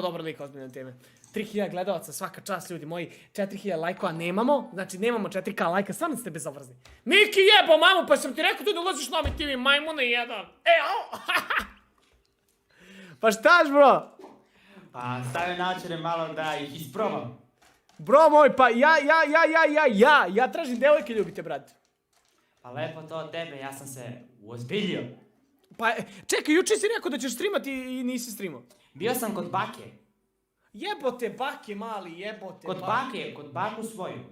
Dobro lik, ozbiljne teme. 3000 gledalaca, svaka čast ljudi moji, 4000 lajkova nemamo, znači nemamo 4K lajka, stvarno ste bezobrazni. Miki jebo mamu, pa sam ti rekao tu da ulaziš Novi TV, majmune jedan. Au! Pa štaš bro? Pa stavio naočare malo da ih isprobam. Bro moj, pa ja tražim devojke ljubite, brate. Pa lepo to od tebe, ja sam se uozbiljio. Pa čekaj, juče si rekao da ćeš streamati i nisi streamao. Bio sam kod bake. Jebote bake mali, jebote Kod bake, kod baku svoju.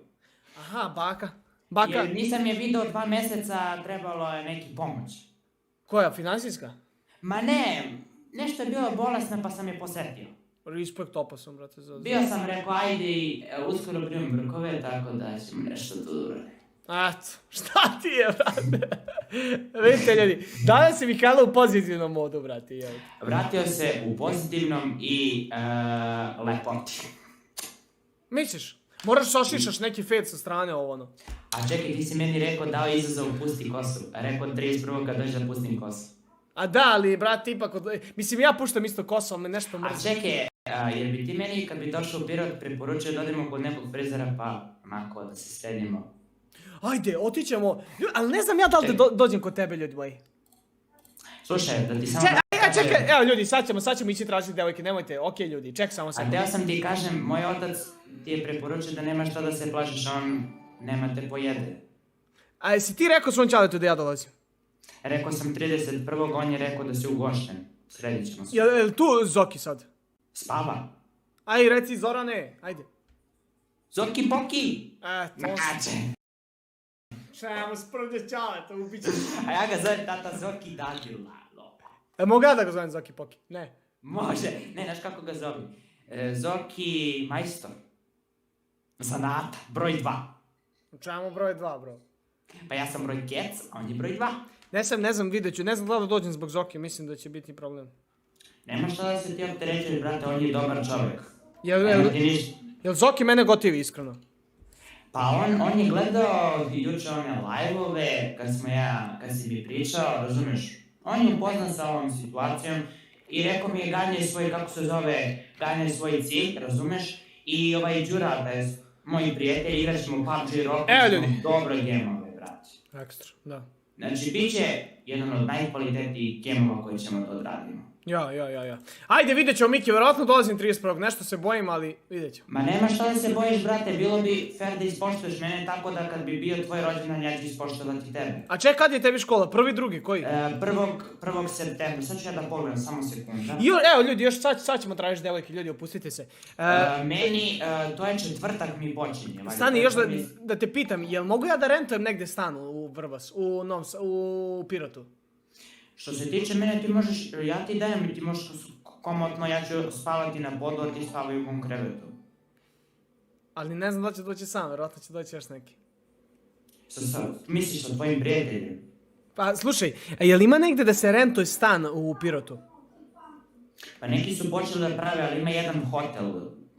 Aha, baka. Baka. Jer nisam je video 2 meseca, trebalo je neki pomoć. Koja, finansijska? Ma ne, nešto je bilo bolesno pa sam je posetio. Respekt, opasom, brate. Bio sam rekao, ajde i uskoro primim brkove, tako da ćemo nešto tu uraditi. Eto, šta ti je, brate? Vidite ljudi, danas je Mihajlo u pozitivnom modu, brate. Vratio se u pozitivnom i lepoti. Misliš? Moraš sošišaš neki fed sa strane ovo ono. A čekaj, ti si meni rekao dao izazov pusti kosu. Rekao 31. kad dođe da pustim kosu. A da, ali brate, ipak, mislim ja puštam isto kosu, ali me nešto mrzi. A čekaj, jer bi ti meni kad bi došao u Pirot preporučio da odemo kod nekog frizera pa onako da se sredimo. Ajde, otićemo, ali ne znam ja da li da dođem kod tebe, ljudi moji. Slušaj, da ti samo... Čekaj, evo ljudi, sad ćemo ići tražiti devojke, nemojte, okej ljudi, ček samo se. A teo sam ti kažem, moj otac ti je preporučio da nema šta da se plašiš, on nema te pojede. A jesi ti rekao svom čaletu da ja dolazim? Rekao sam 31. on je rekao da si ugošten. Sredit ćemo se. Jel tu Zoki sad? Spava. Aj, reci Zorane, ajde. Zoki Poki! To si. Čemu sprđe čaleta, ubiće. A ja ga zovem tata Zoki Dadila. Mogu ja da ga zovem Zoki Poki? Ne. Može. Ne, znaš kako ga zovem? Zoki Majstor. Zanata, broj 2. Čemu broj 2, bro? Pa ja sam broj Kec, a on je broj 2. Ne znam, vidjet ću. Ne znam da li dođem zbog Zoki, mislim da će biti problem. Nema šta da se ti opterećuješ, brate, on je dobar čovjek. Jel Zoki mene gotivi, iskreno? Pa on je gledao juče one live-ove, kad si mi pričao, razumeš? On je upoznan sa ovom situacijom i rekao mi je ganjaj svoj, kako se zove, ganjaj svoj cilj, razumeš? I ovaj Đura, bez moji prijatelji, igrat ćemo PUBG i Rocket, dobro gemove, brate. Ekstra, da. Znači, bit će jedan od najkvalitetnijih gemova koji ćemo to odradimo. Ja. Ajde, vidjet ćemo, Miki, vjerojatno dolazim 31. Nešto se bojim, ali vidjet ćemo. Ma nema šta da se bojiš, brate, bilo bi fair da ispoštuješ mene tako da kad bi bio tvoj rođendan, ja ću ispoštovati tebe. A čekaj, kad je tebi škola? Prvi, drugi, koji? 1. septembra, sad ću ja da pogledam, samo sekunda. Evo ljudi, još sad ćemo tražiti devojke, ljudi, opustite se. Meni, to je četvrtak mi počinje. Stani, još da te pitam, jel mogu ja da rentujem negde stan u Vrbas, u Pirotu? Što se tiče mene, ti možeš, ja ti dajem i ti možeš komotno, ja ću spavati na podu, a ti spavaj u mom krevetu. Ali ne znam da će doći sam, vjerojatno će doći još neki. Misliš sa tvojim prijateljem? Pa slušaj, jel ima negde da se rentuje stan u Pirotu? Pa neki su počeli da prave, ali ima jedan hotel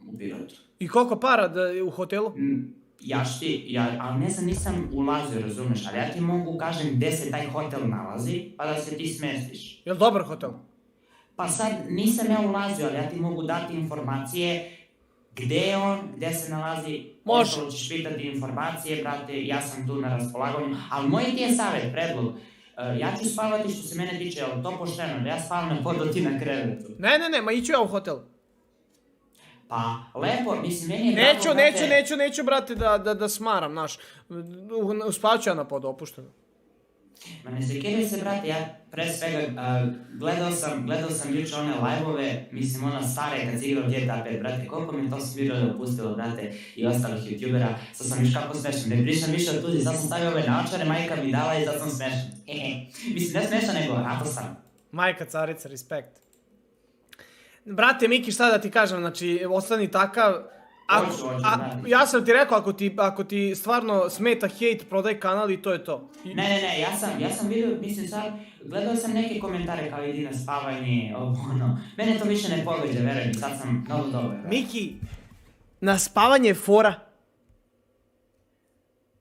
u Pirotu. I koliko para u hotelu? Ali ne znam, nisam ulazio, razumeš, ali ja ti mogu kažem gde se taj hotel nalazi, pa da se ti smestiš. Jel dobar hotel? Pa sad nisam ja ulazio, ali ja ti mogu dati informacije gde je on, gde se nalazi. Može. Ostalo ćeš pitati informacije, brate, ja sam tu na raspolaganju, ali moj ti je savjet, predlog. Ja ću spavati što se mene tiče, ali to pošteno, da ja spavam na podu, ti na krevetu. Ne, ma iću ja u hotel. Pa, lepo, mislim, meni je drago, brate... Neću, brate, da smaram, znaš. Spaću ja na podu, opušteno. Ma ne sekiraj se, brate, ja pre svega gledao sam juče one live-ove, mislim, ona stare kad si igrao GTA 5, brate, koliko mi to smirao da opustilo, brate, i ostalih youtubera, sad sam viš kako smešan, ne pričam više od tuđi, sad sam stavio ove naočare, majka mi dala i sad sam smešan. Mislim, ne smešan, nego rato sam. Majka, carica, respekt. Brate, Miki, šta da ti kažem, znači, ostani takav... Ja sam ti rekao, ako ti stvarno smeta hejt, prodaj kanal i to je to. Ne, ja sam vidio, mislim sad, gledao sam neke komentare kao idi na spavanje, ono, mene to više ne pogađa, verujem, sad sam mnogo dobro. Miki, na spavanje je fora.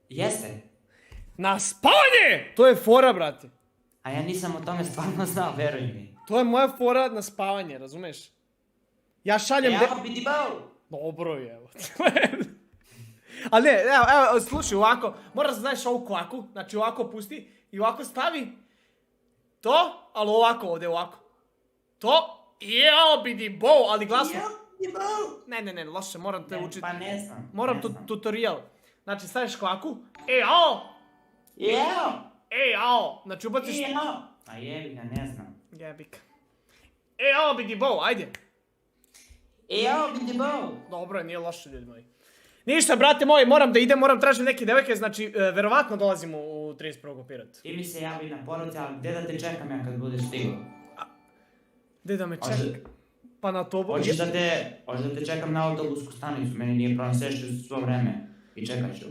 Jeste. Na spavanje! To je fora, brate. A ja nisam o tome stvarno znao, veruj mi. To je moja fora na spavanje, razumeš? Ja šaljem... Evo, biti bao! Dobro je, evo. Ali ne, evo, slušaj, ovako, moraš da znaš ovu kvaku, znači ovako pusti i ovako stavi to, ali ovako ovdje, ovako. To, jeo, bidi bo, ali glasno. Ne, loše, moram te učiti. Pa ne znam. Moram tutorial. Znači, staviš kvaku, jeo, znači ubaciš... A jebi ga, ne znam. Jebik. Jeo, bidi bo, ajde. Evo, bidi bao! Dobro, nije loše, ljudi moji. Ništa, brate moji, moram da idem, moram tražiti neke devojke, znači, verovatno dolazimo u 31. opirat. Ti mi se javi na poruci, ali gdje da te čekam ja kad budeš stigao? Gdje da me čeka? Pa na to... Hoćeš da te čekam na autobusku stanicu, meni nije problem, sešću svo vreme i čekat ću.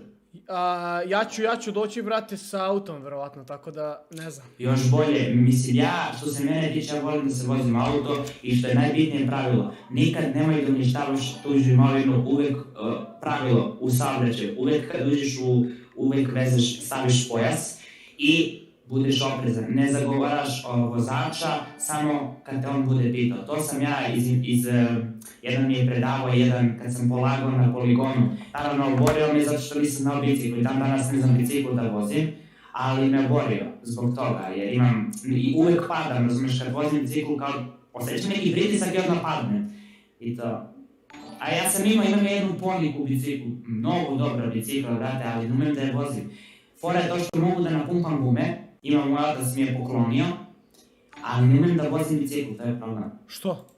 Ja ću doći, brate, sa autom, verovatno, tako da, ne znam. Još bolje, mislim ja, što se mene tiče, ja volim da se vozim auto i što je najbitnije pravilo, nikad nemoj da uništavaš tuđu imovinu, uvek pravilo u saobraćaju, uvek kad uđeš uvek vezaš, staviš pojas i budeš oprezan, ne zagovaraš vozača samo kad te on bude pitao. To sam ja jedan mi je predavao, jedan kad sam polagao na poligonu. Naravno, oborio me zato što nisam znao bicikl i dan danas ne znam bicikl da vozim, ali me oborio zbog toga, jer imam, i uvek padam, razumiješ, kad vozim bicikl kao osjećam neki pritisak i odmah padnem. I to. A ja sam imam jednu Poniku biciklu, mnogo dobra bicikla, brate, ali ne umem da je vozim. Fora je to što mogu da napumpam gume, imam moj otac mi je poklonio, ali ne umem da vozim bicikl, to je problem. Što?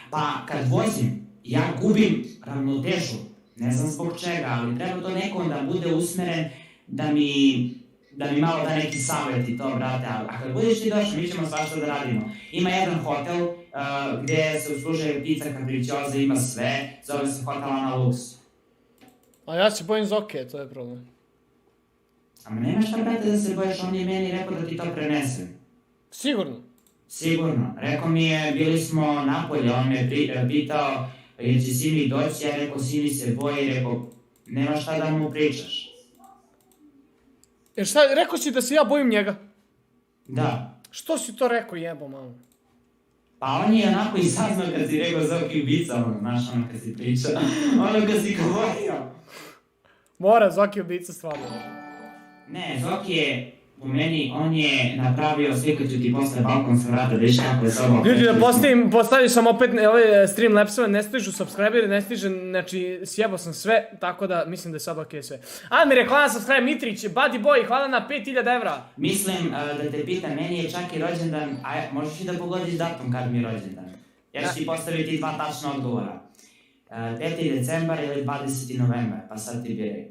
Pa kad vozim, ja gubim ravnotežu, ne znam zbog čega, ali treba to neko da bude usmeren da mi malo da neki savjet i to, brate, a kad budeš ti došli, mi ćemo svašta da radimo. Ima jedan hotel gdje se uslužuje pizza capricciosa, ima sve, zove se Hotel Ana Lux. A ja se bojim Zoke, to je problem. Ama nema šta, brate, da se bojiš, on je meni rekao da ti to prenesem. Sigurno? Sigurno. Rekao mi je, bili smo napolje, on me pitao, jer će Simi doći, ja rekao, Simi se boji, rekao, nema šta da mu pričaš. Jer šta, rekao si da se ja bojim njega? Da. Što si to rekao, jebo malo? Pa on je onako i saznao kad si rekao Zoki ubica, znaš, kad si pričao, kad si govorio. Mora, Zoki ubica stvarno. Ne, Zoki je, po meni, on je napravio, slikat ću ti posle balkonska vrata, da viš kako je sobom. Ljudi, da postavim sam opet ove streamlapsove, ne stižu subscriberi, ne stiže, znači, sjebao sam sve, tako da mislim da je sad okej sve. Admire, hvala na subscribe, Mitrić, Buddy Boy, hvala na 5000 evra. Mislim da te pitam, meni je čak i rođendan, a možeš i da pogodiš datum kad mi je rođendan. Ja ću ti postaviti dva tačna odgovora. 5. decembar ili 20. novembar, pa sad ti biraj.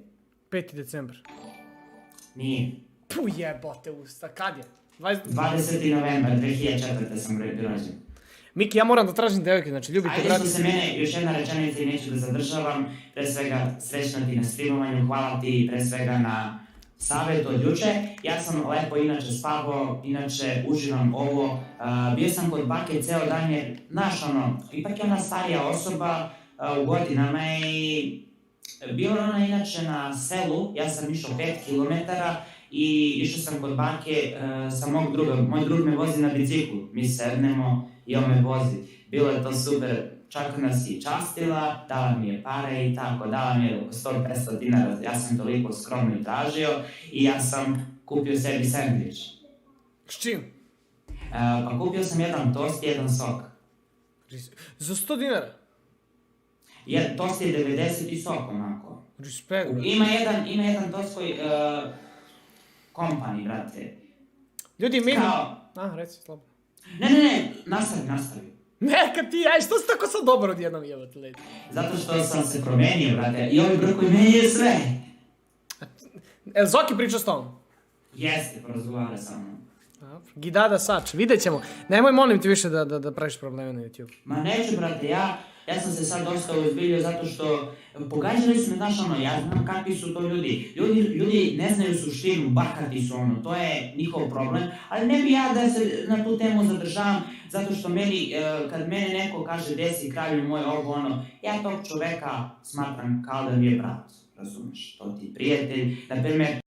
5. decembar. Nije. Puh, jebote usta, kad je? 20. novembar, 2004. sam rođen. Miki, ja moram da tražim devojke, znači ljubite Ajde brate. što se mene, još jedna rečenica i neću da zadržavam, pre svega srećno ti na streamovanju, hvala ti pre svega na savjetu od juče. Ja sam lepo inače spavao, inače uživam ovo, bio sam kod bake ceo dan jer, znaš ono, ipak je ona starija osoba u godinama i bila ona inače na selu, ja sam išao 5 km i išao sam kod bake sa mog druga, moj drug me vozi na biciklu, mi sednemo i on me vozi. Bilo je to super, čak nas i častila, dala mi je pare i tako, dala mi je oko 100-500 dinara, ja sam toliko skromno i tražio i ja sam kupio sebi sandvič. S čim? Pa kupio sam jedan tost i jedan sok. Za 100 dinara? Tost je 90 i sok onako. Respekt. Ima jedan tost koji, kompani, brate. Ljudi, mi... Kao... reci, slobodno. Ne, nastavi. Neka ti, aj, što si tako sad dobar odjednom jebate, ledi? Zato što sam se promenio, brate, i ovaj broj koji meni je sve. Zoki priča s tom? Jeste, porazgovara sa mnom. Gidada Sač, vidjet ćemo. Nemoj molim ti više da praviš probleme na YouTube. Ma neću, brate, ja sam se sad dosta uzbiljio zato što pogađali su me, znaš ono, ja znam kakvi su to ljudi. Ljudi ne znaju suštinu, bahati su ono, to je njihov problem, ali ne bi ja da se na tu temu zadržavam, zato što meni, kad mene neko kaže gdje si kralju moj ovo ono, ja tog čoveka smatram kao da mi je brat, razumiješ, to ti prijatelj, na primjer,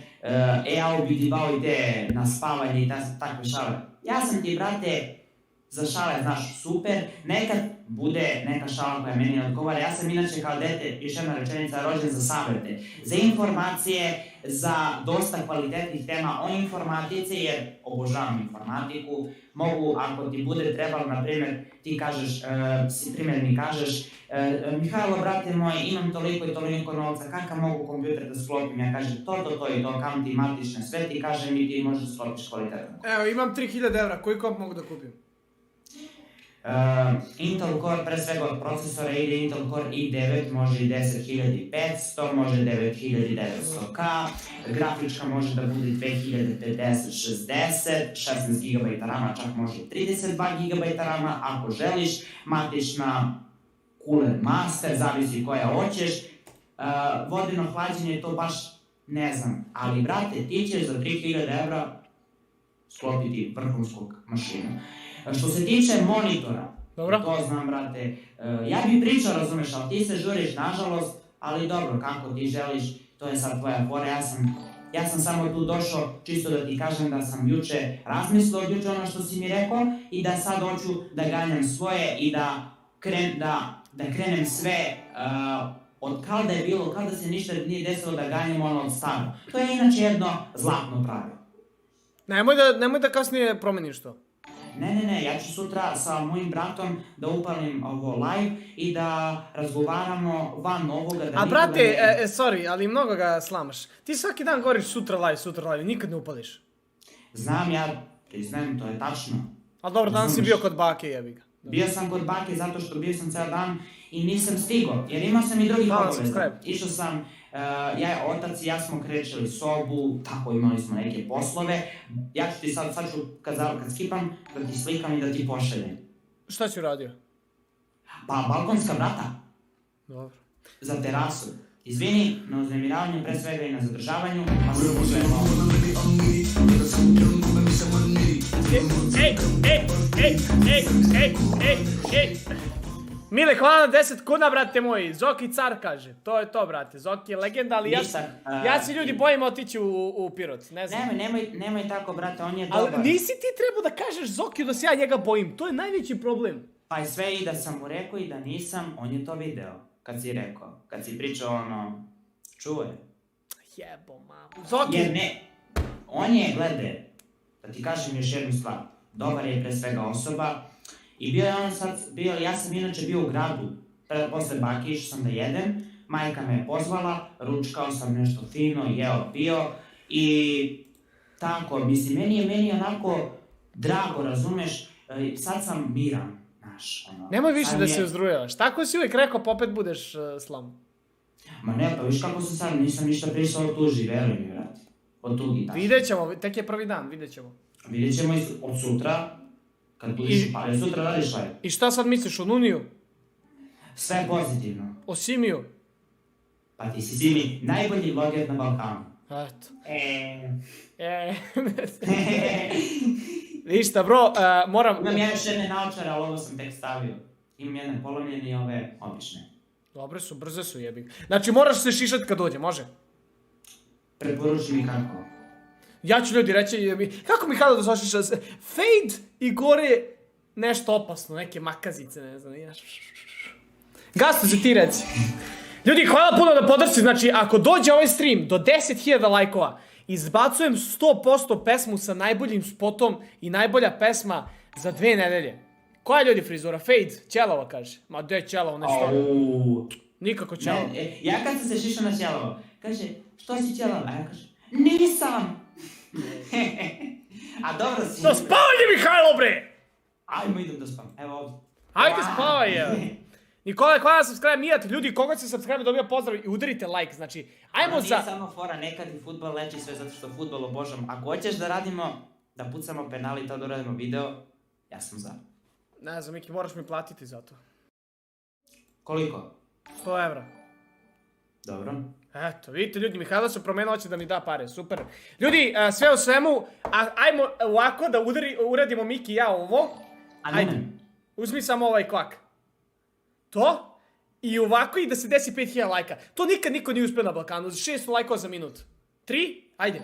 ja ubidivao ide na spavanje i takve šale. Ja sam ti, brate, za šale, znaš, super, nekad bude neka šala koja meni ne odgovara. Ja sam inače kao dete, još jedna rečenica, rođen za savete, za informacije, za dosta kvalitetnih tema o informatici, jer obožavam informatiku. Mogu, ako ti bude trebalo, na primjer, ti kažeš, mi kažeš, Mihajlo, brate moj, imam toliko i toliko novca, kakav mogu kompjuter da sklopim? Ja kažem, to i to, kam ti matične, sve ti kažem i ti možeš da sklopiš kvalitetan. Evo, imam 3000 evra, koji komp mogu da kupim? Intel Core, pre svega od procesora ide Intel Core i9, može i 10500, može 9900K, grafička može da bude 2050-60, 16 GB RAM, čak može 32 GB RAM, ako želiš, matična Cooler Master, zavisi koja hoćeš, vodeno hlađenje to baš ne znam, ali brate, ti ćeš za 3000 evra sklopiti vrhunskog mašinu. Što se tiče monitora, to znam, brate, ja bih pričao, razumeš, ali ti se žuriš, nažalost, ali dobro, kako ti želiš, to je sad tvoja fora, ja sam samo tu došao čisto da ti kažem da sam juče razmislio od juče ono što si mi rekao i da sad hoću da ganjam svoje i da krenem sve od kao da je bilo, kao da se ništa nije desilo da ganjam ono od staro. To je inače jedno zlatno pravilo. Nemoj da kasnije promeniš to. Ne, ja ću sutra sa mojim bratom da upalim ovo live i da razgovaramo van ovoga da... A brate, sorry, ali mnogo ga slamaš. Ti svaki dan govoriš sutra live, nikad ne upališ. Znam, ja priznajem, to je tačno. Ali dobro, danas si bio kod bake, jebi ga. Bio sam kod bake zato što bio sam ceo dan i nisam stigao, jer imao sam i drugih obaveza. Išao sam, otac i ja smo krećeli sobu, tako imali smo neke poslove. Ja ću ti sad ću, kad skipam, da ti slikam i da ti pošaljem. Šta si uradio? Pa, balkonska vrata. Dobro. Za terasu. Izvini na uznemiravanju, pre svega i na zadržavanju, pa se počujemo. Ej! Mile, hvala na 10 kuna, brate moji. Zoki car kaže. To je to, brate. Zoki je legenda, ali ja se ljudi bojim otići u Pirot. Ne znam. Nemoj tako, brate, on je dobar. Ali nisi ti trebao da kažeš Zokiju da se ja njega bojim. To je najveći problem. Pa i sve i da sam mu rekao i da nisam, on je to video. Kad si rekao. Kad si pričao ono... Čuo je. Jebo, mamu. Zoki! Jer ne... On je, gledaj, da ti kažem još jednu stvar. Dobar je pre svega osoba. I bio je on sad, ja sam inače bio u gradu, posle bake išao sam da jedem, majka me je pozvala, ručkao sam nešto fino, jeo, pio i tako, mislim, meni je onako drago, razumeš, sad sam miran, znaš, ono. Nemoj više da se uzdrujavaš, tako si uvijek rekao, pa opet budeš slam. Ma ne, pa viš kako sam sad, nisam ništa pričao o tuži, veruj mi, vrati, o tugi, tako. Vidjet ćemo, tek je prvi dan, vidjet ćemo. Vidjet ćemo od sutra. Kad budiš pare, sutra radiš live. I šta sad misliš o Nuniju? Sve pozitivno. O Simiju? Pa ti si Simi najbolji vloger na Balkanu. Eto. Ništa, bro, moram... Imam ja još jedne naočare, ali ovo sam tek stavio. Imam jedne polomljene i ove obične. Dobre su, brze su, jebi. Znači moraš se šišat kad dođe, može? Preporuči mi kako. Ja ću ljudi reći, kako Mihajlo da se ošiša? Fade i gore nešto opasno, neke makazice, ne znam. Gasto se ti reci. Ljudi, hvala puno na podršci, znači ako dođe ovaj stream do 10.000 lajkova, izbacujem 100% pesmu sa najboljim spotom i najbolja pesma za 2 nedelje. Koja je ljudi frizura? Fade? Ćelava kaže. Ma gdje je ćelava, nešto? Nikako ćelava. Ja kad sam se šišao na ćelava, kaže, što si ćelava? A ja kaže, nisam! A dobro si... Da spavanje, Mihajlo, bre! Ajmo, idem da spavam, evo ovdje. Ajde spavaj, evo. Nikola, hvala na subscribe, mijat. Ljudi, koga se subscribe dobija pozdrav i udarite like, znači, ajmo za... Nije samo fora, nekad i futbol leči sve zato što futbol obožavam. Ako hoćeš da radimo, da pucamo penali i to da uradimo video, ja sam za. Ne znam, Miki, moraš mi platiti za to. Koliko? 100 evra. Dobro. Eto, vidite ljudi, Mihajlo se promenilo, hoće da mi da pare, super. Ljudi, sve u svemu, ajmo ovako da uradimo Miki i ja ovo. Ajde, uzmi samo ovaj kvak. To, i ovako i da se desi 5000 lajka. To nikad niko nije uspio na Balkanu, 600 lajkova za minut. 3, ajde,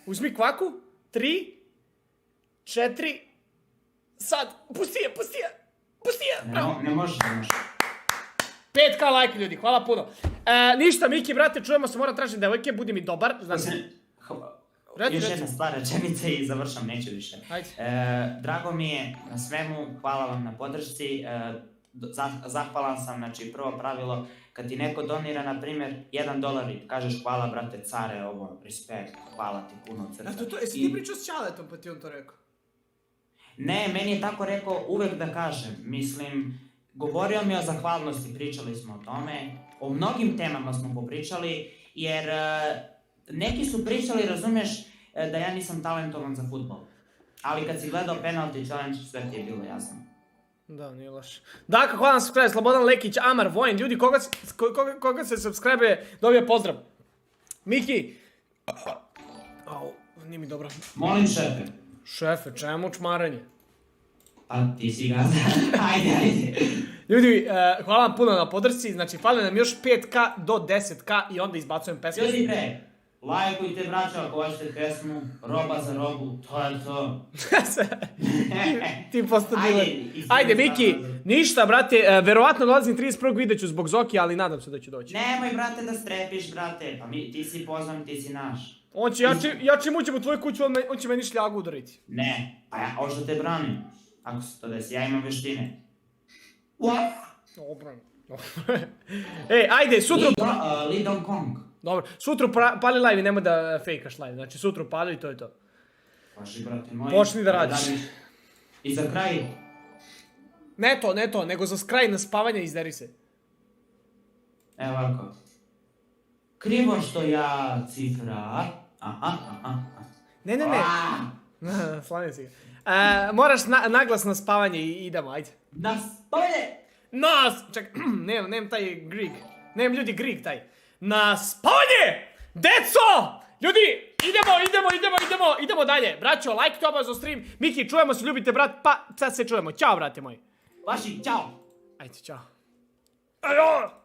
uzmi kvaku, 3, 4, sad, pusti je. Pusti je! Ne možeš. 5k like ljudi, hvala puno. Ništa, Miki, brate, čujemo se, moram tražiti devojke, budi mi dobar. Još jedna stvar, rečenica i završam, neću više. Drago mi je na svemu, hvala vam na podršci. Zahvalan sam, znači prvo pravilo, kad ti neko donira, na primjer, $1 i kažeš hvala brate care, ovo, respekt, hvala ti puno od srca. Jesi ti pričao s Ćaletom pa ti on to rekao? Ne, meni je tako rekao uvek da kažem, mislim, govorio mi o zahvalnosti, pričali smo o tome, o mnogim temama smo popričali, jer neki su pričali, razumeš, da ja nisam talentovan za fudbal. Ali kad si gledao penalty challenge, sve ti je bilo jasno. Da, nije loše. Dakle, hvala na subscribe, Slobodan Lekić, Amar, Vojn, ljudi, koga se subscribe, dobije pozdrav. Miki. Au, nije mi dobro. Molim šefe. Šefe, čemu čmaranje? Pa ti si gazda. Ajde. Ljudi, hvala vam puno na podršci, znači fali nam još 5k do 10k i onda izbacujem pesmu. Ljudi bre, lajkujte braćo ako hoćete pesmu, roba za robu, to je to. Ti posto diler. Ajde, Miki, ništa, brate, verovatno dolazim 31. vidjet ću zbog Zoki, ali nadam se da ću doći. Nemoj, brate, da strepiš, brate, pa ti si pozvan, ti si naš. Ja čim uđem u tvoju kuću, on će meni šljagu udariti. Ne, pa ja hoću te branim, ako se to desi, ja imam veštine. Dobro. Ej, ajde, sutra... Li Dong Kong. Dobro, sutra pali live i nemoj da fejkaš live, znači sutra pali i to je to. Paši, brate moj. Počni da radiš. I za kraj. Ne to, nego za kraj na spavanje izderi se. Evo ovako. Krivo što ja cifra. Ne. Slavim si ga. Moraš naglas na spavanje i idemo, ajde. Na spavanje! Čekaj, nemam taj Greek. Nemam ljudi Greek taj. Na spavanje! Deco! Ljudi, idemo dalje. Braćo, like to obavezno stream. Miki, čujemo se, ljubite brat, pa sad se čujemo. Ćao, brate moji. Vaši, ćao! Ajde, ćao. Ajo!